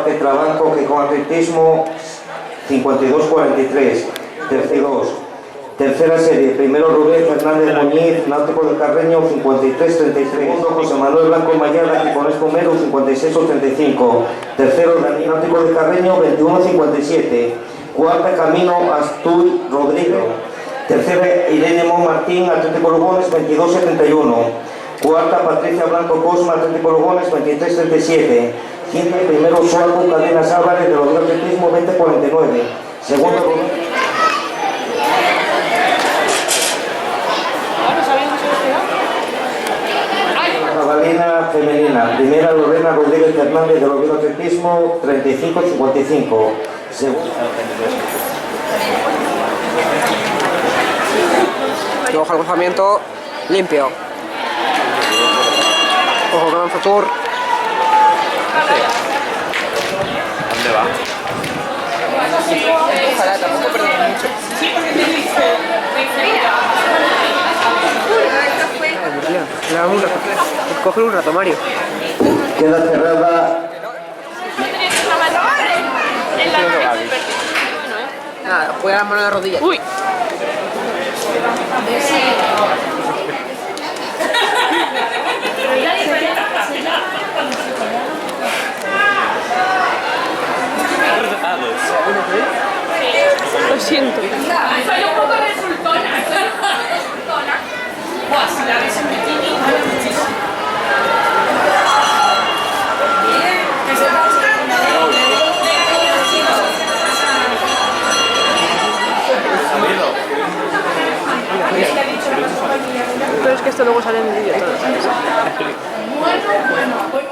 Parque Trabanco, que con atletismo 52-43. Tercera serie, primero Rubén Fernández Muñiz, Náutico de Carreño 53-33. Segundo José Manuel Blanco Mayada, que con Espomero 56-85. Tercero Náutico de Carreño 21-57. Cuarta Camino Astuy Rodrigo. Tercera Irene Mon Martín, Atlético Lugones 22-71. Cuarta Patricia Blanco Cosma, Atlético Lugones 23-37. Quinta primero Sualco Cadenas Álvarez de los Atletismo 20-49. Segundo Jabalina femenina, primera Lorena Rodríguez Fernández de los Atletismo 35-55. Ojo al cruzamiento limpio. Ojo con el Futur. ¿Dónde va? Ojalá tampoco perdamos mucho. Le damos un rato. Coge un rato, Mario. Queda cerrada. Nada, juega la mano en la rodilla. Uy. Lo siento. Soy un poco resultona. Buah, si la ves en bikini, vale muchísimo. ¿Qué se está buscando? Pero es que esto luego sale en el vídeo todo. Bueno.